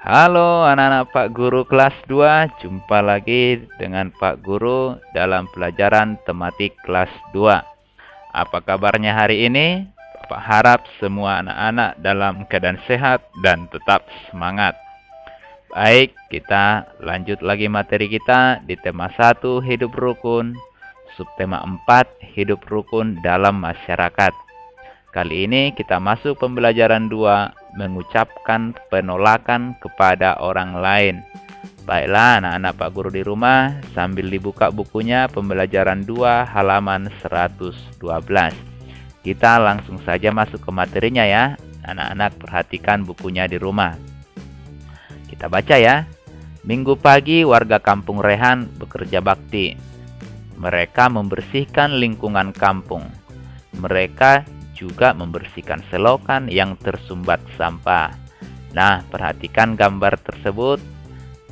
Halo anak-anak Pak Guru kelas 2, jumpa lagi dengan Pak Guru dalam pelajaran tematik kelas 2. Apa kabarnya hari ini? Bapak harap semua anak-anak dalam keadaan sehat dan tetap semangat. Baik, kita lanjut lagi materi kita di tema 1, hidup rukun, subtema 4, hidup rukun dalam masyarakat. Kali ini kita masuk pembelajaran 2, mengucapkan penolakan kepada orang lain. Baiklah anak-anak Pak Guru di rumah, sambil dibuka bukunya pembelajaran 2 halaman 112. Kita langsung saja masuk ke materinya ya. Anak-anak perhatikan bukunya di rumah. Kita baca ya. Minggu pagi warga kampung Rehan bekerja bakti. Mereka membersihkan lingkungan kampung. Mereka juga membersihkan selokan yang tersumbat sampah. Nah, perhatikan gambar tersebut.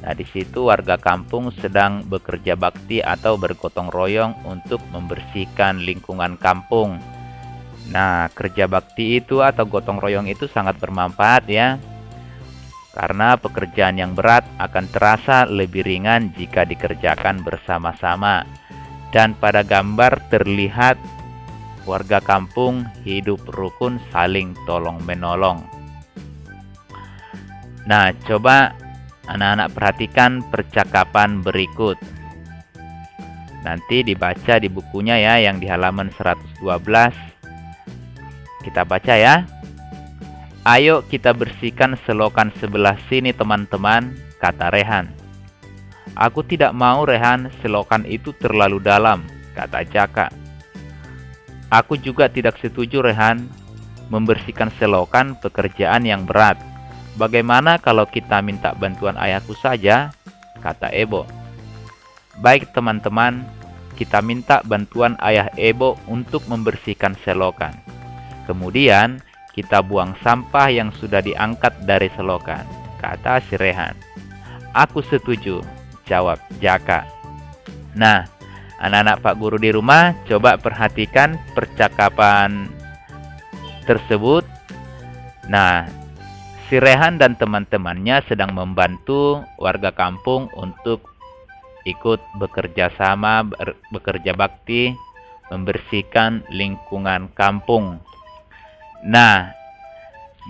Nah, di situ warga kampung sedang bekerja bakti atau bergotong royong untuk membersihkan lingkungan kampung. Nah, kerja bakti itu atau gotong royong itu sangat bermanfaat ya. Karena pekerjaan yang berat akan terasa lebih ringan jika dikerjakan bersama-sama. Dan pada gambar terlihat warga kampung hidup rukun saling tolong-menolong. Nah, coba anak-anak perhatikan percakapan berikut. Nanti dibaca di bukunya ya, yang di halaman 112. Kita baca ya. Ayo kita bersihkan selokan sebelah sini teman-teman, kata Rehan. Aku tidak mau Rehan, selokan itu terlalu dalam, kata Jaka. Aku juga tidak setuju Rehan, membersihkan selokan pekerjaan yang berat. Bagaimana kalau kita minta bantuan ayahku saja? Kata Ebo. Baik teman-teman, kita minta bantuan ayah Ebo untuk membersihkan selokan. Kemudian kita buang sampah yang sudah diangkat dari selokan, kata si Rehan. Aku setuju, jawab Jaka. Nah, anak-anak Pak Guru di rumah, coba perhatikan percakapan tersebut. Nah, si Rehan dan teman-temannya sedang membantu warga kampung untuk ikut bekerja sama, bekerja bakti, membersihkan lingkungan kampung. Nah,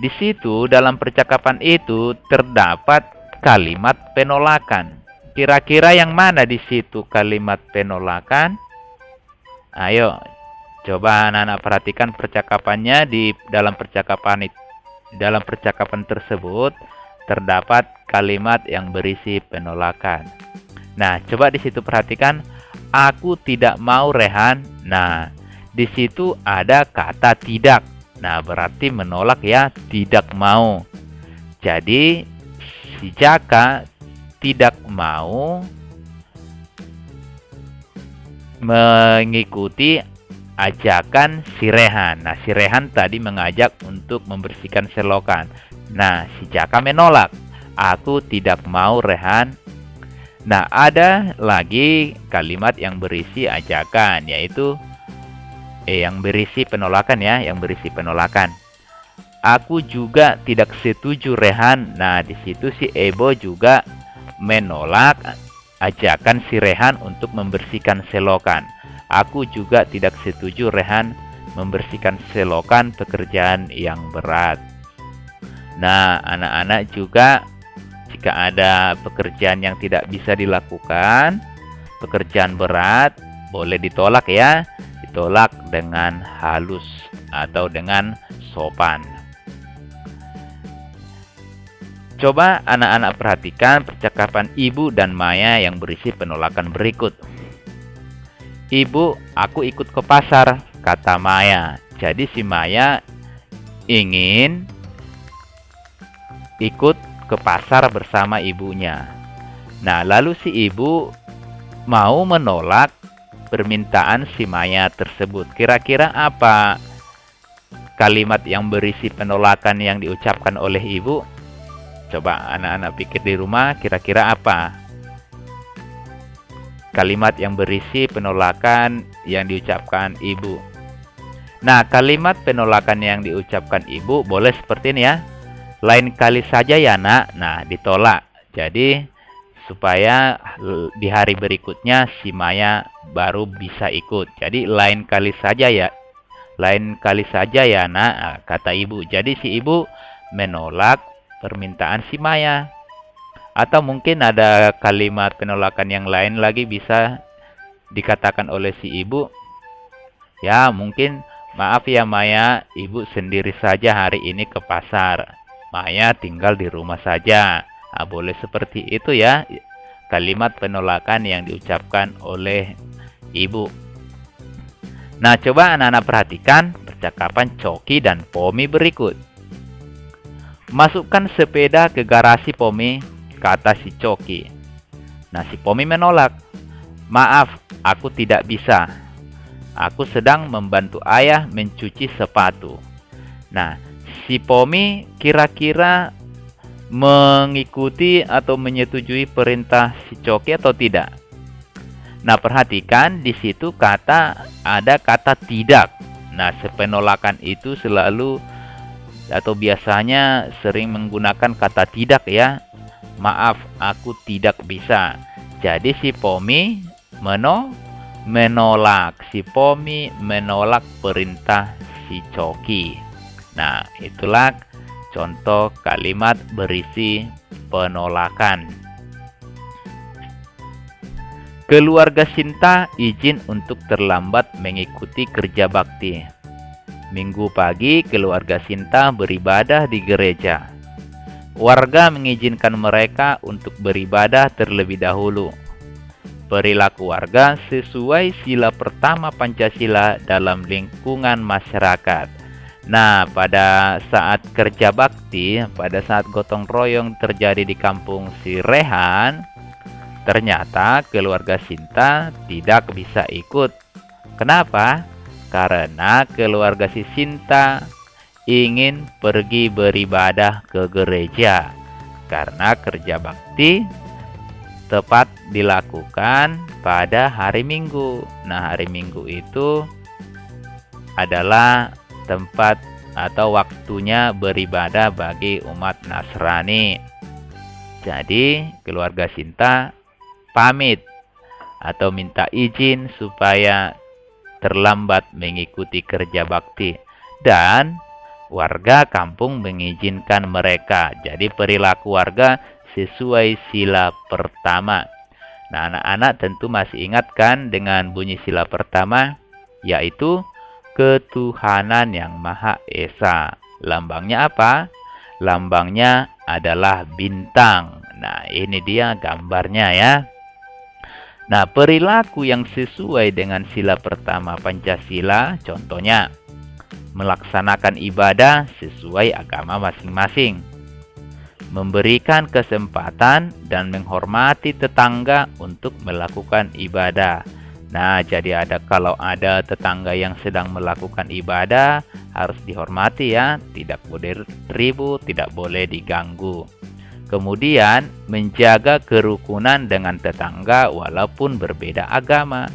di situ dalam percakapan itu terdapat kalimat penolakan. Kira-kira yang mana di situ kalimat penolakan? Ayo, coba anak-anak perhatikan percakapannya. Dalam percakapan tersebut terdapat kalimat yang berisi penolakan. Nah, coba di situ perhatikan, aku tidak mau Rehan. Nah, di situ ada kata tidak. Nah, berarti menolak ya, tidak mau. Jadi si Jaka tidak mau mengikuti ajakan si Rehan. Nah, si Rehan tadi mengajak untuk membersihkan selokan. Nah, si Jaka menolak. Aku tidak mau Rehan. Nah, ada lagi kalimat yang berisi ajakan, yaitu yang berisi penolakan ya, yang berisi penolakan. Aku juga tidak setuju Rehan. Nah, di situ si Ebo juga menolak ajakan si Rehan untuk membersihkan selokan. Aku juga tidak setuju Rehan membersihkan selokan pekerjaan yang berat. Nah, anak-anak juga jika ada pekerjaan yang tidak bisa dilakukan, pekerjaan berat, boleh ditolak ya. Ditolak dengan halus atau dengan sopan. Coba anak-anak perhatikan percakapan Ibu dan Maya yang berisi penolakan berikut. Ibu, aku ikut ke pasar, kata Maya. Jadi si Maya ingin ikut ke pasar bersama ibunya. Nah, lalu si ibu mau menolak permintaan si Maya tersebut. Kira-kira apa kalimat yang berisi penolakan yang diucapkan oleh ibu? Coba anak-anak pikir di rumah, kira-kira apa kalimat yang berisi penolakan yang diucapkan ibu? Nah, kalimat penolakan yang diucapkan ibu boleh seperti ini ya. lain kali saja ya nak. Nah, ditolak. Jadi supaya di hari berikutnya si Maya baru bisa ikut. Jadi lain kali saja ya. Lain kali saja ya nak, kata ibu. Jadi si ibu menolak permintaan si Maya. Atau mungkin ada kalimat penolakan yang lain lagi bisa dikatakan oleh si ibu. Ya, mungkin, maaf ya Maya, ibu sendiri saja hari ini ke pasar. Maya tinggal di rumah saja. Nah, boleh seperti itu ya, kalimat penolakan yang diucapkan oleh ibu. Nah, coba anak-anak perhatikan percakapan Coki dan Pomi berikut. Masukkan sepeda ke garasi Pomi, kata si Coki. Nah, si Pomi menolak. Maaf, aku tidak bisa. Aku sedang membantu ayah mencuci sepatu. Nah, si Pomi kira-kira mengikuti atau menyetujui perintah si Coki atau tidak? Nah, perhatikan di situ ada kata tidak. Nah, penolakan itu selalu atau biasanya sering menggunakan kata tidak ya. Maaf, aku tidak bisa. Jadi si Pomi menolak. Si Pomi menolak perintah si Coki. Nah, itulah contoh kalimat berisi penolakan. Keluarga Sinta izin untuk terlambat mengikuti kerja bakti. Minggu pagi keluarga Sinta beribadah di gereja. Warga mengizinkan mereka untuk beribadah terlebih dahulu. Perilaku warga sesuai sila pertama Pancasila dalam lingkungan masyarakat. Nah, pada saat kerja bakti, pada saat gotong royong terjadi di kampung si Rehan, ternyata keluarga Sinta tidak bisa ikut. Kenapa? Karena keluarga si Sinta ingin pergi beribadah ke gereja. Karena kerja bakti tepat dilakukan pada hari Minggu. Nah, hari Minggu itu adalah tempat atau waktunya beribadah bagi umat Nasrani. Jadi, keluarga Sinta pamit atau minta izin supaya terlambat mengikuti kerja bakti. Dan warga kampung mengizinkan mereka. Jadi, perilaku warga sesuai sila pertama. Nah, anak-anak tentu masih ingat kan dengan bunyi sila pertama, yaitu ketuhanan yang Maha Esa. Lambangnya apa? Lambangnya adalah bintang. Nah, ini dia gambarnya ya. Nah, perilaku yang sesuai dengan sila pertama Pancasila, contohnya melaksanakan ibadah sesuai agama masing-masing, memberikan kesempatan dan menghormati tetangga untuk melakukan ibadah. Nah, jadi kalau ada tetangga yang sedang melakukan ibadah, harus dihormati ya, tidak boleh ribut, tidak boleh diganggu. Kemudian, menjaga kerukunan dengan tetangga walaupun berbeda agama.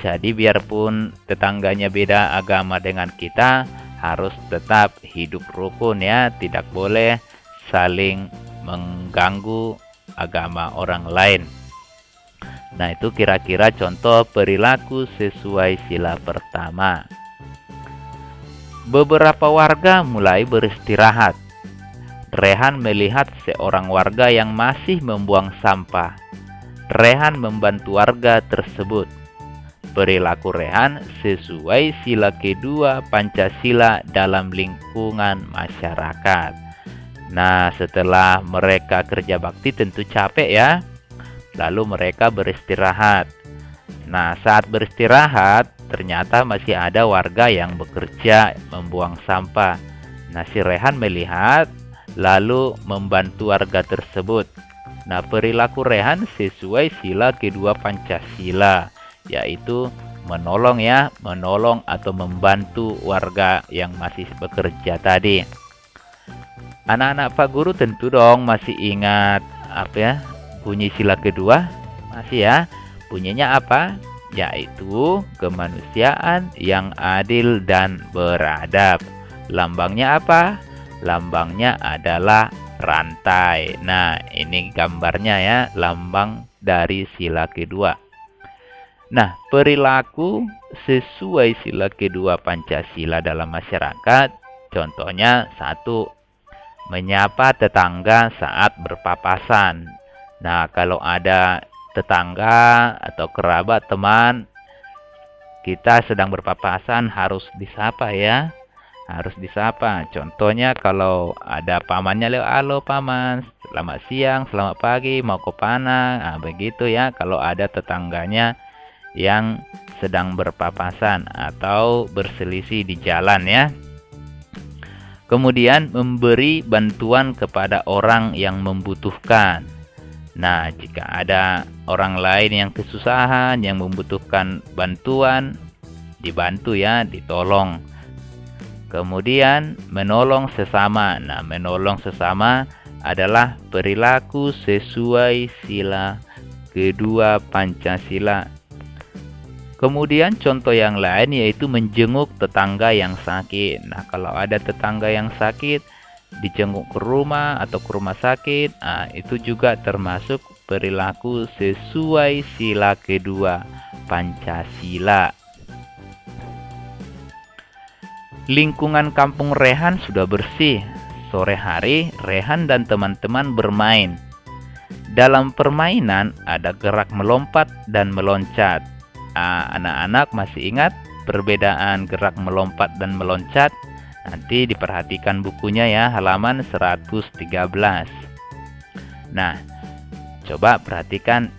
Jadi, biarpun tetangganya beda agama dengan kita, harus tetap hidup rukun ya, tidak boleh saling mengganggu agama orang lain. Nah, itu kira-kira contoh perilaku sesuai sila pertama. Beberapa warga mulai beristirahat. Rehan melihat seorang warga yang masih membuang sampah. Rehan membantu warga tersebut. Perilaku Rehan sesuai sila kedua Pancasila dalam lingkungan masyarakat. Nah, setelah mereka kerja bakti tentu capek ya. Lalu mereka beristirahat. Nah, saat beristirahat, ternyata masih ada warga yang bekerja membuang sampah. Nah, si Rehan melihat, lalu membantu warga tersebut. Nah, perilaku Rehan sesuai sila kedua Pancasila, yaitu menolong ya, menolong atau membantu warga yang masih bekerja tadi. Anak-anak Pak Guru tentu dong masih ingat bunyi sila kedua? Masih ya? Bunyinya apa? Yaitu kemanusiaan yang adil dan beradab. Lambangnya apa? lambangnya adalah rantai. Nah, ini gambarnya ya, lambang dari sila kedua. Nah, perilaku sesuai sila kedua Pancasila dalam masyarakat, contohnya 1, menyapa tetangga saat berpapasan. Nah, kalau ada tetangga atau kerabat, teman, kita sedang berpapasan harus disapa ya. Harus disapa. Contohnya kalau ada pamannya lewat, halo paman, selamat siang, selamat pagi, mau ke mana? Nah, begitu ya kalau ada tetangganya yang sedang berpapasan atau berselisih di jalan ya. Kemudian memberi bantuan kepada orang yang membutuhkan. Nah, jika ada orang lain yang kesusahan, yang membutuhkan bantuan, dibantu ya, ditolong. Kemudian menolong sesama. Nah, menolong sesama adalah perilaku sesuai sila kedua Pancasila. Kemudian contoh yang lain yaitu menjenguk tetangga yang sakit. Nah, kalau ada tetangga yang sakit, dijenguk ke rumah atau ke rumah sakit, nah, itu juga termasuk perilaku sesuai sila kedua Pancasila. Lingkungan kampung Rehan sudah bersih. Sore hari, Rehan dan teman-teman bermain. Dalam permainan ada gerak melompat dan meloncat. Anak-anak masih ingat perbedaan gerak melompat dan meloncat? Nanti diperhatikan bukunya ya, halaman 113. Nah, coba perhatikan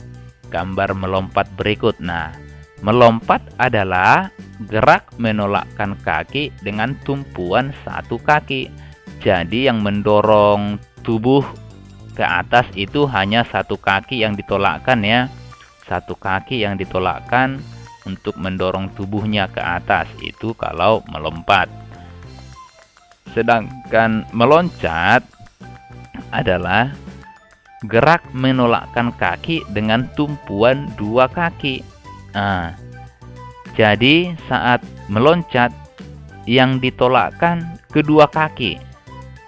gambar melompat berikut. Nah, melompat adalah gerak menolakkan kaki dengan tumpuan satu kaki. Jadi yang mendorong tubuh ke atas itu hanya satu kaki yang ditolakkan ya. Satu kaki yang ditolakkan untuk mendorong tubuhnya ke atas. Itu kalau melompat. Sedangkan meloncat adalah gerak menolakkan kaki dengan tumpuan dua kaki. Nah, jadi saat meloncat yang ditolakkan kedua kaki.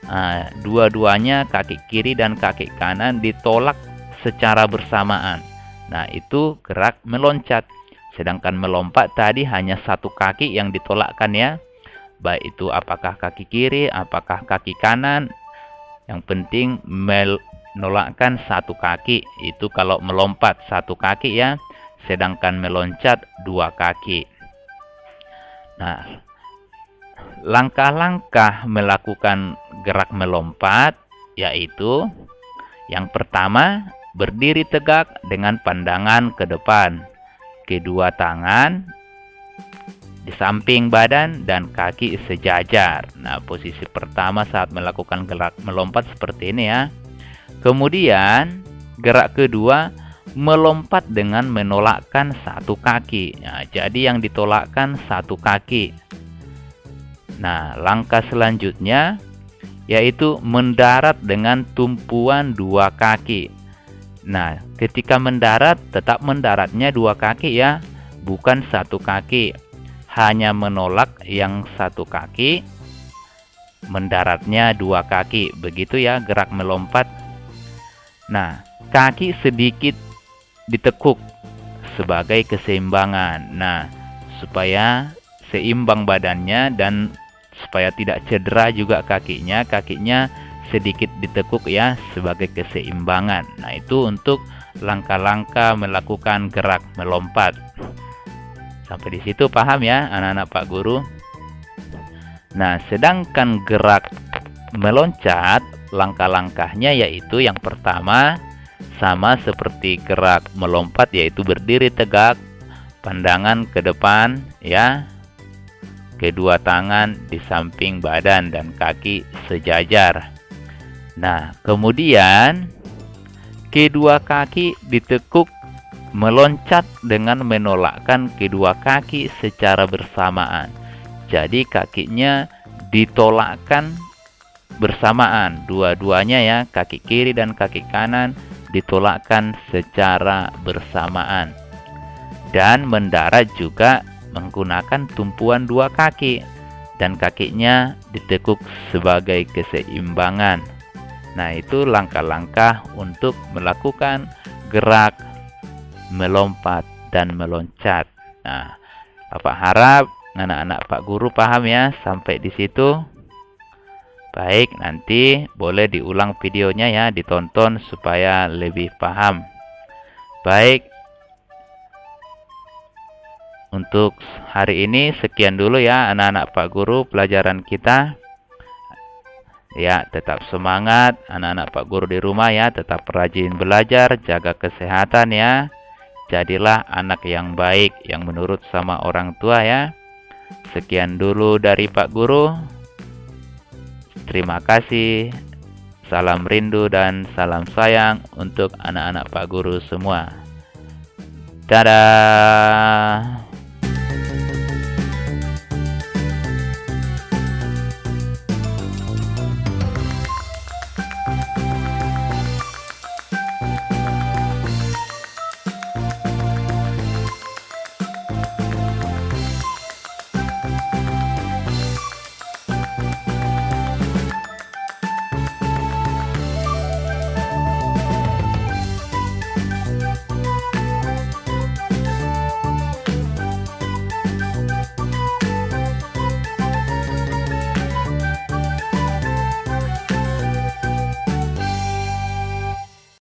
Nah, dua-duanya kaki kiri dan kaki kanan ditolak secara bersamaan. Nah, itu gerak meloncat. Sedangkan melompat tadi hanya satu kaki yang ditolakkan ya. Baik itu apakah kaki kiri, apakah kaki kanan. Yang penting menolakkan satu kaki. Itu kalau melompat satu kaki ya. Sedangkan meloncat dua kaki. Nah, langkah-langkah melakukan gerak melompat yaitu yang pertama, berdiri tegak dengan pandangan ke depan. Kedua tangan di samping badan dan kaki sejajar. Nah, posisi pertama saat melakukan gerak melompat seperti ini ya. Kemudian gerak kedua, melompat dengan menolakkan satu kaki. Nah, jadi yang ditolakkan satu kaki. Nah, langkah selanjutnya yaitu mendarat dengan tumpuan dua kaki. Nah, ketika mendarat tetap mendaratnya dua kaki ya, bukan satu kaki. Hanya menolak yang satu kaki, mendaratnya dua kaki. Begitu ya gerak melompat. Nah, kaki sedikit ditekuk sebagai keseimbangan. Nah, supaya seimbang badannya dan supaya tidak cedera juga kakinya sedikit ditekuk ya sebagai keseimbangan. Nah, itu untuk langkah-langkah melakukan gerak melompat. Sampai di situ paham ya anak-anak Pak Guru? Nah, sedangkan gerak meloncat, langkah-langkahnya yaitu yang pertama sama seperti gerak melompat yaitu berdiri tegak, pandangan ke depan ya. Kedua tangan di samping badan dan kaki sejajar. Nah, kemudian kedua kaki ditekuk meloncat dengan menolakkan kedua kaki secara bersamaan. Jadi kakinya ditolakkan bersamaan, dua-duanya ya, kaki kiri dan kaki kanan ditolakkan secara bersamaan. Dan mendarat juga menggunakan tumpuan dua kaki. dan kakinya ditekuk sebagai keseimbangan. Nah, itu langkah-langkah untuk melakukan gerak melompat dan meloncat. Nah, Bapak harap anak-anak Pak Guru paham ya sampai di situ. Baik, nanti boleh diulang videonya ya, ditonton supaya lebih paham. Baik, untuk hari ini sekian dulu ya anak-anak Pak Guru pelajaran kita. Ya, tetap semangat anak-anak Pak Guru di rumah ya, tetap rajin belajar, jaga kesehatan ya. Jadilah anak yang baik yang menurut sama orang tua ya. Sekian dulu dari Pak Guru. Terima kasih. Salam rindu dan salam sayang untuk anak-anak Pak Guru semua. Dadah.